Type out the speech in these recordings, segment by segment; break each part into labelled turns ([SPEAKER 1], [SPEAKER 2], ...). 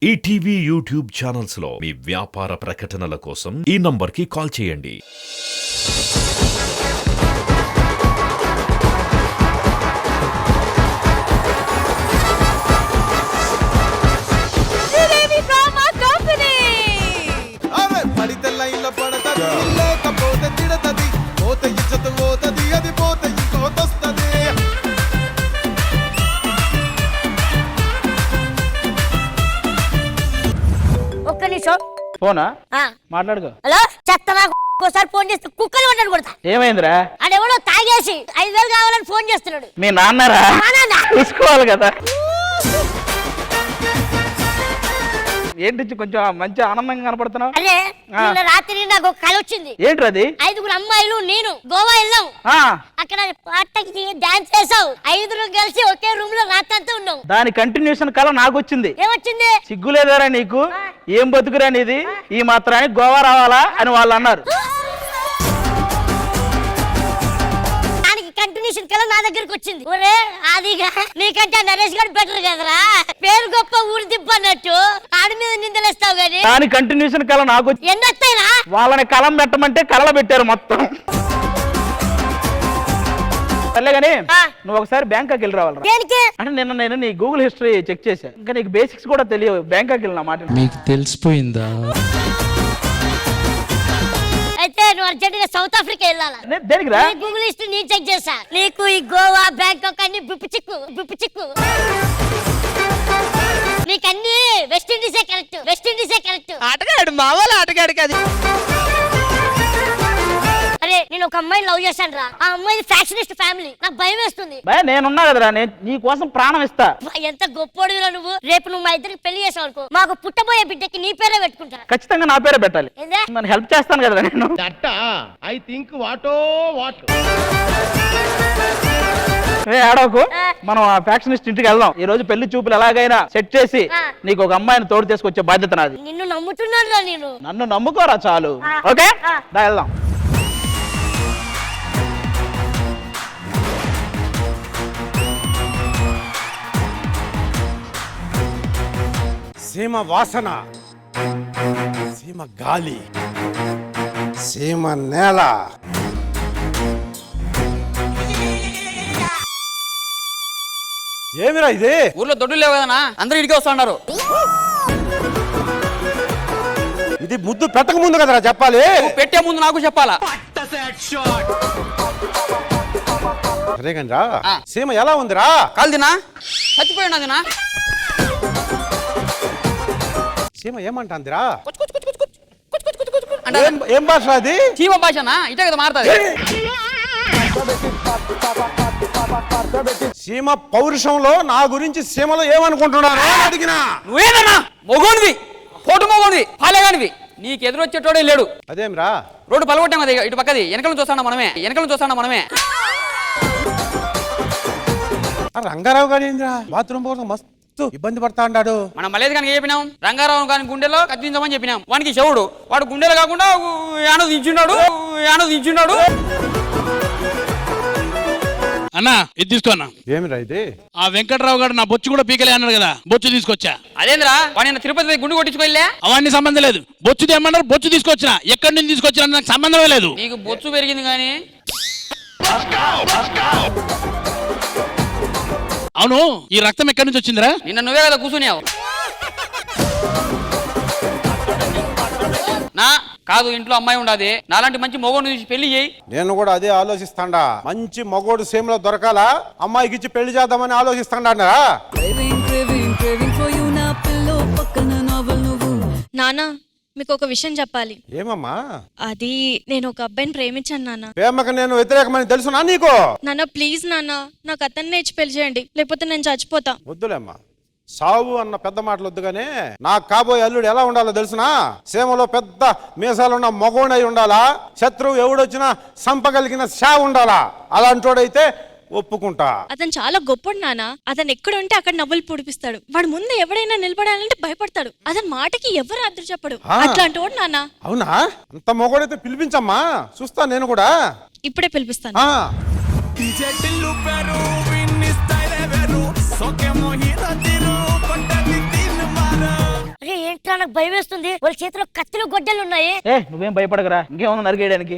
[SPEAKER 1] ETV YouTube channels లో మీ వ్యాపార ప్రకటనల కోసం ఈ నంబర్కి కాల్ చేయండి.
[SPEAKER 2] ఫోనా మాట్లాడుకో.
[SPEAKER 3] హలో చెత్తనా ఒకసారి ఫోన్ చేస్తే కుక్కలు కొట్టాడు కొడతా.
[SPEAKER 2] ఏమైందిరా?
[SPEAKER 3] ఆడెవడో తాగేసి 5,000 కావాలని ఫోన్ చేస్తున్నాడు.
[SPEAKER 2] మీ నాన్నరా? చూసుకోవాలి కదా. ఏంటి కొంచెం మంచి ఆనందంగా కనపడుతున్నావు?
[SPEAKER 3] అదే నిన్న రాత్రి నాకు ఒక కల వచ్చింది.
[SPEAKER 2] ఏంటది?
[SPEAKER 3] 5 అమ్మాయిలు నేను గోవా వెళ్ళాం. అక్కడ పాటకి డాన్స్ చేసావు. 5 కలిసి ఒకే రూమ్ లో రాత్రంతా ఉన్నాం.
[SPEAKER 2] దాని కంటిన్యూషన్ కల నాకు వచ్చింది.
[SPEAKER 3] ఏమొచ్చింది?
[SPEAKER 2] సిగ్గులేదారా నీకు? ఏం బతుకురా నీది? ఈ మాత్రానికి గోవా రావాలా అని వాళ్ళు అన్నారు.
[SPEAKER 3] కంటిన్యూషన్ కల నా దగ్గరకు వచ్చింది. ఒరే ఆదిగా నీకంటే నరేష్ గారు బెటర్ కదరా, పేరు గొప్ప ఊరు దిబ్బ అన్నట్టు ఆడి మీద నిందలేస్తావు గానీ
[SPEAKER 2] దాని కంటిన్యూషన్ కల నాకు
[SPEAKER 3] ఎన్ని వస్తాయినా?
[SPEAKER 2] వాళ్ళని కలం పెట్టమంటే కలలు పెట్టారు మొత్తం. సర్లే గానీ నువ్వు ఒకసారి బ్యాంకాక్ వెళ్ళి రావాలి.
[SPEAKER 3] దేనికి?
[SPEAKER 2] అంటే నిన్న నేను నీ గూగుల్ హిస్టరీ చెక్ చేశా. ఇంకా నీకు బేసిక్స్ కూడా తెలియవు. బ్యాంకాక్ వెళ్ళిన మాట
[SPEAKER 4] మీకు తెలిసిపోయిందా?
[SPEAKER 3] అయితే నువ్వు అర్జెంట్ గా సౌత్ ఆఫ్రికా వెళ్ళాలా?
[SPEAKER 2] దేనికి రా?
[SPEAKER 3] గూగుల్ హిస్టరీ నేను చెక్ చేసా. నీకు ఈ గోవా బ్యాంకాక్ అన్ని బిప్పు చిక్కు. నీకన్నీ వెస్ట్ ఇండీసే కరెక్ట్.
[SPEAKER 5] ఆటగాడు మావాళ్ళ ఆటగాడు కాదు.
[SPEAKER 3] అరే నేను ఒక అమ్మాయిని లవ్ చేశాను రా. ఆ అమ్మాయి ఫ్యాక్షనిస్ట్ ఫ్యామిలీ. నాకు భయం వేస్తుంది.
[SPEAKER 2] నేనున్నా కదరా, నేను నీ కోసం ప్రాణం ఇస్తా.
[SPEAKER 3] ఎంత గొప్పోడురా నువ్వు. రేపు నువ్వు మా ఇద్దరికి పెళ్లి చేసావు అనుకో, మాకు పుట్టబోయే బిడ్డకి నీ పేరే పెట్టుకుంటా.
[SPEAKER 2] ఖచ్చితంగా నా పేరే పెట్టాలి. నన్ను హెల్ప్ చేస్తాను కదరా నేను.
[SPEAKER 5] ఐ థింక్ వాటో వాట్.
[SPEAKER 2] ఆడవకు, మనం ఆ ఫ్యాక్షనిస్ట్ ఇంటికి వెళ్దాం. ఈ రోజు పెళ్లి చూపులు ఎలాగైనా సెట్ చేసి నీకు ఒక అమ్మాయిని తోడు తీసుకొచ్చే బాధ్యత నాది.
[SPEAKER 3] నిన్ను నమ్ముతున్నాను రా నేను.
[SPEAKER 2] నన్ను నమ్ముకోరా చాలు. ఓకే దా వెళ్దాం.
[SPEAKER 6] సీమ వాసన, సీమ గాలి, సీమ నేల. ఏమిరా ఇది?
[SPEAKER 7] ఊర్లో దొడ్డులు లేవు కదనా, అందరూ ఇడికి వస్తున్నారు.
[SPEAKER 6] ఇది ముద్దు పెట్టక ముందు కదరా చెప్పాలి.
[SPEAKER 7] పెట్టే ముందు నాకు చెప్పాలా?
[SPEAKER 6] సరే కానీ రా, సీమ ఎలా ఉందిరా?
[SPEAKER 7] కాల్దినా చచ్చిపోయినదినా.
[SPEAKER 6] సీమ ఏమంటాందిరా?
[SPEAKER 7] ఏం భాష అది? చీమ భాషనా? ఇటే కదా మారుతుంది.
[SPEAKER 6] సీమ పౌరుషంలో నా గురించి సీమలో ఏమనుకుంటున్నారు అడిగినా.
[SPEAKER 7] నువ్వేనన్నా మొగోనివి, ఫోటో మొగోనివి, పాలేగానివి. నీకు ఎదురొచ్చేటోడే లేడు.
[SPEAKER 6] అదేమిరా?
[SPEAKER 7] రోడ్డు పలగొట్టాం కదా ఇటు పక్కది. వెనకలు చూస్తాడా మనమే.
[SPEAKER 6] రంగారావు గారు ఏంద్రా బాత్రూమ్ పోవడం మస్తు ఇబ్బంది పడతా అన్నాడు.
[SPEAKER 7] మనం మలేదు కనుక చెప్పినాం. రంగారావు గారి గుండెలో కత్తించమని చెప్పినాం. వానికి శవుడు, వాడు గుండెలో కాకుండా యానో దించున్నాడు.
[SPEAKER 8] అన్నా ఇది తీసుకో అన్నా.
[SPEAKER 6] ఏమిరా ఇది?
[SPEAKER 8] ఆ వెంకట్రావు గారు నా బొచ్చు కూడా పీకలే అన్నాడు కదా, బొచ్చు తీసుకొచ్చా.
[SPEAKER 7] అదేంద్రా వాడిని తిరుపతి గుండు కొట్టించుకోలే?
[SPEAKER 8] అవన్నీ సంబంధం లేదు. బొచ్చు తెమ్మన్నారు, బొచ్చు తీసుకొచ్చిన. ఎక్కడి నుంచి తీసుకొచ్చినా నాకు సంబంధమే లేదు.
[SPEAKER 7] నీకు బొచ్చు పెరిగింది కానీ.
[SPEAKER 8] అవును, ఈ రక్తం ఎక్కడి నుంచి వచ్చిందిరా?
[SPEAKER 7] నిన్న నువ్వే కదా కూర్చున్నావు. నా కాదు, ఇంట్లో అమ్మాయి ఉండదు. నాలాంటి మంచి మొగోడు చూసి పెళ్లి చేయి.
[SPEAKER 6] నేను కూడా అదే ఆలోచిస్తాండా. మంచి మగోడు సీమలో దొరకాలా, అమ్మాయికి ఇచ్చి పెళ్లి చేద్దామని ఆలోచిస్తాండా.
[SPEAKER 9] నానా మీకు ఒక విషయం చెప్పాలి.
[SPEAKER 6] ఏమమ్మా?
[SPEAKER 9] అది నేను ఒక అబ్బాయిని ప్రేమించాను నాన్న.
[SPEAKER 6] ప్రేమకు నేను వ్యతిరేకమని తెలుసునా నీకు?
[SPEAKER 9] నాన్న ప్లీజ్ నాన్న, నాకు అతన్ని ఇచ్చి పెళ్లి చేయండి, లేకపోతే నేను చచ్చిపోతా.
[SPEAKER 6] వద్దులేమ్మా, సావు అన్న పెద్ద మాటలు వద్దుగానే. నాకు కాబోయే అల్లుడు ఎలా ఉండాలో తెలుసునా? సీమలో పెద్ద మీసాలున్న మగోడై ఉండాలా, శత్రువు ఎవడొచ్చినా సంపగలిగిన షా ఉండాలా. అలాంటోడైతే ఒప్పుకుంటా.
[SPEAKER 9] అతను చాలా గొప్పడు నాన్న. అతను ఎక్కడ ఉంటే అక్కడ నవ్వులు పొడిపిస్తాడు. వాడు ముందు ఎవడైనా నిలబడాలంటే భయపడతాడు. అతని మాటకి ఎవరు అద్దరు చెప్పడు. అట్లాంటి వాడు నాన్న.
[SPEAKER 6] అవునా? అంత మొగోడైతే పిలిపించమ్మా, చూస్తా నేను కూడా.
[SPEAKER 9] ఇప్పుడే పిలిపిస్తాను.
[SPEAKER 3] ఏంట్రా నాకు భయం వేస్తుంది, వాళ్ళ చేతిలో కత్తులు గొడ్డలు ఉన్నాయి.
[SPEAKER 2] నువ్వేం భయపడకరా, ఇంకేమన్నా నరిగేయడానికి.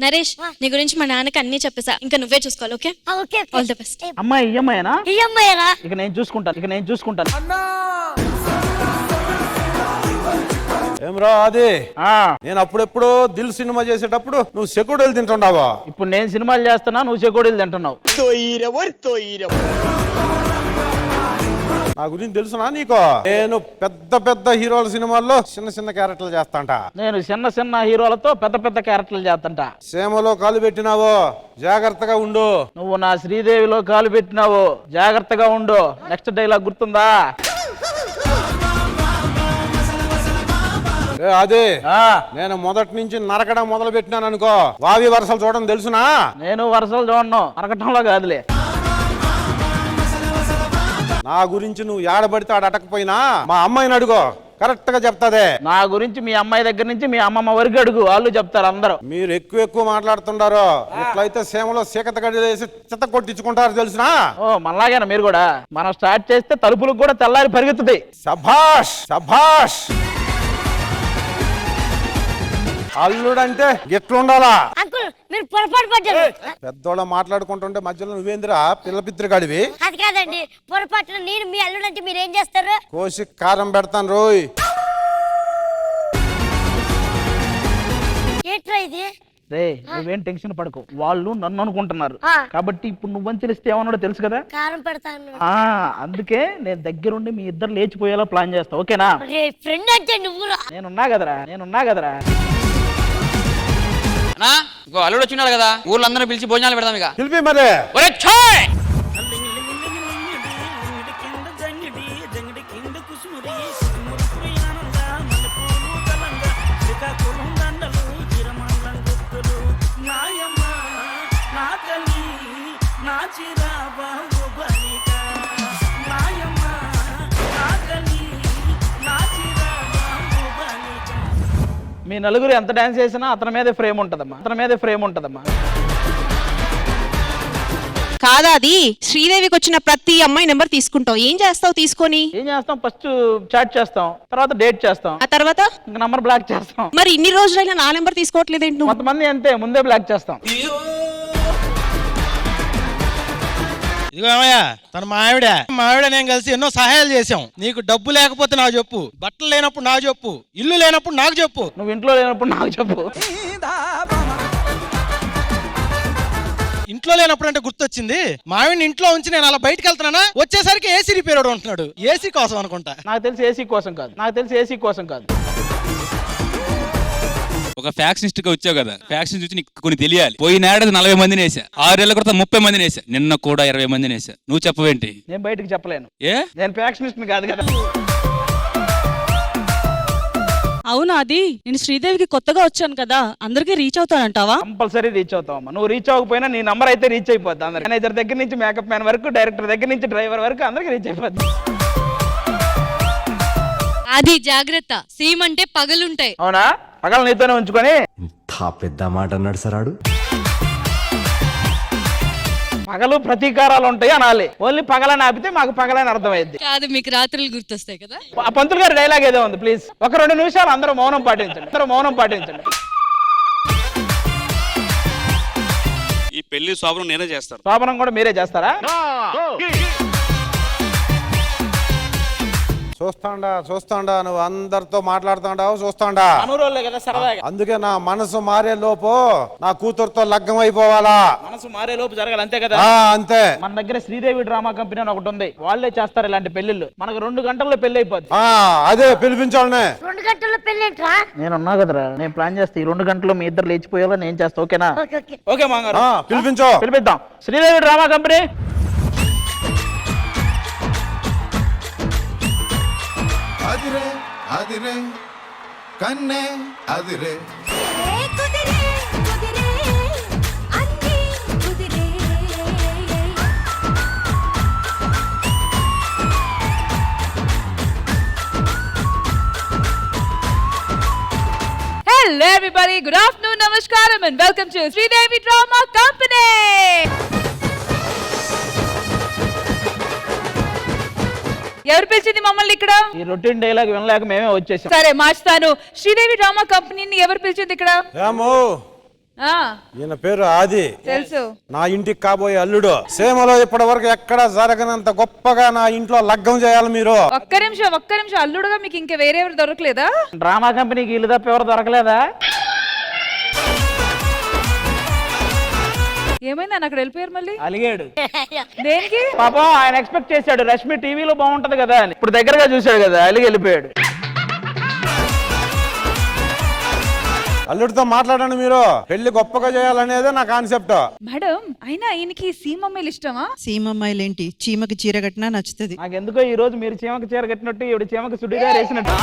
[SPEAKER 9] నరేష్, నీ గురించి మా నాన్నకి అన్ని చెప్పేసా, ఇంకా నువ్వే చూసుకోవాలి. Okay,
[SPEAKER 3] okay
[SPEAKER 9] all the best.
[SPEAKER 2] అమ్మాయి ఈ అమ్మాయినా?
[SPEAKER 3] ఈ అమ్మాయిరా?
[SPEAKER 2] ఇక నేను చూసుకుంటాను.
[SPEAKER 6] ఏమ్రా అది నేను అప్పుడెప్పుడు దిల్ సినిమా చేసేటప్పుడు నువ్వు సెక్యూరిటీలు తింటుండావా?
[SPEAKER 2] ఇప్పుడు నేను సినిమాలు చేస్తున్నా, నువ్వు చెకోడీలు తింటున్నావు.
[SPEAKER 6] నా గురించి తెలుసునా నీకు? నేను పెద్ద పెద్ద హీరోల సినిమాల్లో చిన్న చిన్న క్యారెక్టర్లు చేస్తాంట.
[SPEAKER 2] నేను చిన్న హీరోలతో పెద్ద పెద్ద క్యారెక్టర్లు చేస్తంట.
[SPEAKER 6] సీమలో కాలు పెట్టినావో జాగ్రత్తగా ఉండు.
[SPEAKER 2] నువ్వు నా శ్రీదేవిలో కాలు పెట్టినావు, జాగ్రత్తగా ఉండు. నెక్స్ట్ డైలాగ్ గుర్తుందా?
[SPEAKER 6] అదే నేను మొదటి నుంచి నరకడం మొదలు పెట్టినాను అనుకో, వావి వరసలు చూడడం తెలుసునా?
[SPEAKER 2] నేను వరసలు చూడను, నరకటంలో కాదులే.
[SPEAKER 6] నా గురించి నువ్వు ఏడబడితే ఆడ అటకపోయినా మా అమ్మాయిని అడుగో, కరెక్ట్ గా చెప్తాదే.
[SPEAKER 2] నా గురించి మీ అమ్మాయి దగ్గర నుంచి మీ అమ్మమ్మ వరకు అడుగు, వాళ్ళు చెప్తారు అందరూ.
[SPEAKER 6] మీరు ఎక్కువ మాట్లాడుతుండారు, ఇట్లయితే సేమలో సీకత గడి వేసి చిత్త కొట్టించుకుంటారు తెలుసునా?
[SPEAKER 2] ఓ మనలాగేనా మీరు కూడా? మనం స్టార్ట్ చేస్తే తలుపులకు కూడా తెల్లారి పరిగెత్తుతాయి.
[SPEAKER 6] సభాష్ సభాష్. అల్లుడంటే ఎట్లుండాలా?
[SPEAKER 3] అంకుల్ మీరు పొరపాటు పడ్డారు.
[SPEAKER 6] పెద్దోళ్ళ మాట్లాడుకుంటుంటే మధ్యలో నువ్వేందిరా పిల్ల పిత్రిగాడివి?
[SPEAKER 3] అది కాదండి, పొరపాటున నేను మీ అల్లుడంటే మీరు ఏం చేస్తారు?
[SPEAKER 6] కోసి కారం పెడతాను రోయ్.
[SPEAKER 3] ఏంట్రా ఇది?
[SPEAKER 2] రే నువ్వేం టెన్షన్ పడకు, వాళ్ళు నన్ను అనుకుంటున్నారు కాబట్టి ఇప్పుడు నువ్వని తెలిస్తే ఏమన్నాడో తెలుసు కదా.
[SPEAKER 3] కారం పెడతాను.
[SPEAKER 2] అందుకే నేను దగ్గరుండి మీ ఇద్దరు లేచిపోయేలా ప్లాన్ చేస్తా, ఓకేనా?
[SPEAKER 3] ఫ్రెండ్ అంటే నువ్వు.
[SPEAKER 2] నేనున్నా కదరా.
[SPEAKER 7] అన్నా ఇంకో అల్లుడు వచ్చినాడు కదా, ఊర్లో అందరూ పిలిచి భోజనాలు పెడదాం ఇక.
[SPEAKER 6] పిలిపి మరి.
[SPEAKER 7] ఒరే ఛాయ్!
[SPEAKER 2] మీ నలుగురు ఎంత డాన్స్ చేసినా అతని మీద ఫ్రేమ్ ఉంటదమ్మా.
[SPEAKER 4] కాదా అది శ్రీదేవికి వచ్చిన ప్రతి అమ్మాయి నెంబర్ తీసుకుంటావు, ఏం చేస్తావు తీసుకొని?
[SPEAKER 2] ఏం చేస్తాం, ఫస్ట్ చాట్ చేస్తాం, తర్వాత డేట్ చేస్తాం,
[SPEAKER 4] ఆ తర్వాత
[SPEAKER 2] ఇంకా నంబర్ బ్లాక్ చేస్తాం.
[SPEAKER 4] మరి ఇన్ని రోజులైనా నా నెంబర్ తీసుకోవట్లేదేంటి నువ్వు?
[SPEAKER 2] కొంతమంది అంతే, ముందే బ్లాక్ చేస్తాం.
[SPEAKER 5] ఇదిగో ఏమయ్య, తన మా ఆవిడ నేను కలిసి ఎన్నో సహాయాలు చేశాం. నీకు డబ్బు లేకపోతే నాకు చెప్పు, బట్టలు లేనప్పుడు నాకు చెప్పు, ఇల్లు లేనప్పుడు నాకు చెప్పు.
[SPEAKER 2] నువ్వు ఇంట్లో లేనప్పుడు నాకు చెప్పు.
[SPEAKER 5] ఇంట్లో లేనప్పుడు అంటే గుర్తొచ్చింది, మా ఆవిడని ఇంట్లో ఉంచి నేను అలా బయటకు వెళ్తున్నానా, వచ్చేసరికి ఏసీ రిపేర్ ఉంటున్నాడు. ఏసీ కోసం అనుకుంటా.
[SPEAKER 2] నాకు తెలిసి ఏసీ కోసం కాదు.
[SPEAKER 8] ఒక ఫ్యాక్షనిస్ట్ గా వచ్చావు కదా, ఫ్యాక్షన్ చూసి నీకు కొన్ని తెలియాలి. పోయినేడాది 40 మందిని వేసా, 6 ఏళ్ల క్రితం 30 మందిని వేసా, నిన్న కూడా 20 మందిని వేసా. నువ్వు చెప్పవేంటి?
[SPEAKER 2] నేను బయటకు చెప్పలేను,
[SPEAKER 8] ఏ
[SPEAKER 2] నేను ఫ్యాక్షనిస్ట్ కాదు కదా.
[SPEAKER 4] అవునా అది? నేను శ్రీదేవికి కొత్తగా వచ్చాను కదా, అందరికీ రీచ్ అవుతానంటావా?
[SPEAKER 2] కంపల్సరీ రీచ్ అవుతావమ్మా. నువ్వు రీచ్ అవ్వకపోయినా నీ నంబర్ అయితే రీచ్ అయిపోద్ది. అందరికి మేనేజర్ దగ్గర నుంచి మేకప్ మ్యాన్ వరకు, డైరెక్టర్ దగ్గర నుంచి డ్రైవర్ వరకు అందరికి రీచ్ అయిపోద్ది.
[SPEAKER 9] అది జాగ్రత్త, సీమ్ అంటే పగలుంటాయి.
[SPEAKER 2] అవునా? పగలు నీతోనే ఉంచుకొని.
[SPEAKER 10] పెద్ద మాట అన్నాడు సరాడు.
[SPEAKER 2] పగలు ప్రతీకారాలు ఉంటాయి అనాలి. ఓన్లీ పగలని ఆపితే మాకు పగలని అర్థమైంది
[SPEAKER 9] కాదు, మీకు రాత్రులు గుర్తొస్తాయి కదా.
[SPEAKER 2] ఆ పంతులు గారి డైలాగ్ ఏదో ఉంది, ప్లీజ్ ఒక 2 నిమిషాలు అందరూ మౌనం పాటించండి.
[SPEAKER 8] ఈ పెళ్లి శోభనం నేనే చేస్తాను.
[SPEAKER 2] శోభనం కూడా మీరే చేస్తారా?
[SPEAKER 6] చూస్తాండా నువ్వు అందరితో మాట్లాడుతాండావు, చూస్తాండా.
[SPEAKER 2] అనురోలే కదా సరదాగా.
[SPEAKER 6] అందుకే నా మనసు మారే లోపు నా కూతురుతో లగ్గం అయిపోవాలా.
[SPEAKER 2] మనసు మారే లోపు జరగాలి, అంతే కదా.
[SPEAKER 6] అంతే.
[SPEAKER 2] మన దగ్గర శ్రీదేవి డ్రామా కంపెనీ అని ఒకటి ఉంది, వాళ్ళే చేస్తారు ఇలాంటి పెళ్లిళ్ళు. మనకు 2 గంటల్లో పెళ్లి అయిపోద్ది.
[SPEAKER 6] అదే పిలిపించాలనే.
[SPEAKER 3] 2 గంటల్లో పెళ్ళేంట్రా?
[SPEAKER 2] నేనున్నా కదరా, నేను ప్లాన్ చేస్తే ఈ 2 గంటల్లో మీ ఇద్దరు లేచిపోయేలా నేను చేస్తా, ఓకేనా? ఓకే మాంగారు, పిలిపిద్దాం. Sridevi drama company.
[SPEAKER 11] అదిరే కన్నే అదిరే.
[SPEAKER 12] Hello everybody, good afternoon, namaskaram and welcome to Sridevi Drama Company. ఎవరు పిలిచింది మమ్మల్ని ఇక్కడ?
[SPEAKER 2] ఈ రొటీన్ డైలాగ్ వినలేక మేమే వచ్చేసాం.
[SPEAKER 12] సరే మార్చుతాను. శ్రీదేవి డ్రామా కంపెనీని ఎవరు పిలిచింది ఇక్కడ?
[SPEAKER 6] ఏమో
[SPEAKER 12] ఆ
[SPEAKER 6] ఈయన పేరు ఆది,
[SPEAKER 12] తెలుసు.
[SPEAKER 6] నా ఇంటికి కాబోయే అల్లుడు. సీమలో ఇప్పటి వరకు ఎక్కడ జరగనంత గొప్పగా నా ఇంట్లో లగ్గం చేయాలి మీరు.
[SPEAKER 12] ఒక్క నిమిషం అల్లుడుగా మీకు ఇంకా వేరెవరు దొరకలేదా?
[SPEAKER 2] డ్రామా కంపెనీకి ఇల్లు తప్ప ఎవరు దొరకలేదా?
[SPEAKER 12] ఏమైంది అక్కడ వెళ్ళిపోయారు మళ్ళీ?
[SPEAKER 2] అలిగాడు.
[SPEAKER 12] దేనికి?
[SPEAKER 2] పాపం ఆయన ఎక్స్పెక్ట్ చేశాడు రష్మి టీవీలో బాగుంటది కదా అని. ఇప్పుడు దగ్గరగా చూశాడు కదా, అలిగి వెళ్ళిపోయాడు.
[SPEAKER 6] అల్లుడితో మాట్లాడండి మీరు. పెళ్లి గొప్పగా చేయాలనేదే నా కాన్సెప్ట్.
[SPEAKER 12] మేడం అయినా ఆయనకి సీమమ్మలు ఇష్టమా?
[SPEAKER 13] సీమమ్మాయిలేంటి, చీమకి చీర కట్టినా నచ్చుతుంది.
[SPEAKER 2] నాకెందుకో ఈ రోజు మీరు చీమకి చీర కట్టినట్టు ఇవిడ చీమకి సుడిగా వేసినట్టు.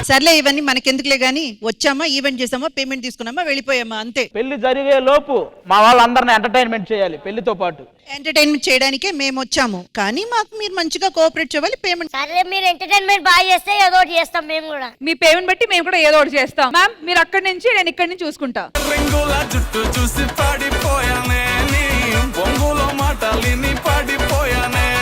[SPEAKER 13] సర్లే ఇవన్నీ మనకెందుకులే గానీ, వచ్చామా, ఈవెంట్ చేసామా, పేమెంట్ తీసుకున్నామా, వెళ్ళిపోయామా, అంతే.
[SPEAKER 2] పెళ్లి జరిగే లోపు మా వాళ్ళందరిని ఎంటర్టైన్మెంట్ చేయాలి పెళ్లితో పాటు.
[SPEAKER 13] ఎంటర్టైన్మెంట్ చేయడానికే మేము వచ్చాము, కానీ మాకు మీరు మంచిగా కోఆపరేట్ చేయాలి. పేమెంట్
[SPEAKER 3] సరే మీరు ఎంటర్టైన్మెంట్ బాగా చేస్తే ఏదో ఒకటి చేస్తాం మేము కూడా.
[SPEAKER 12] మీ పేమెంట్ బట్టి మేము కూడా ఏదో ఒకటి చేస్తాం. మ్యామ్ మీరు అక్కడి నుంచి, నేను ఇక్కడి నుంచి చూసుకుంటా.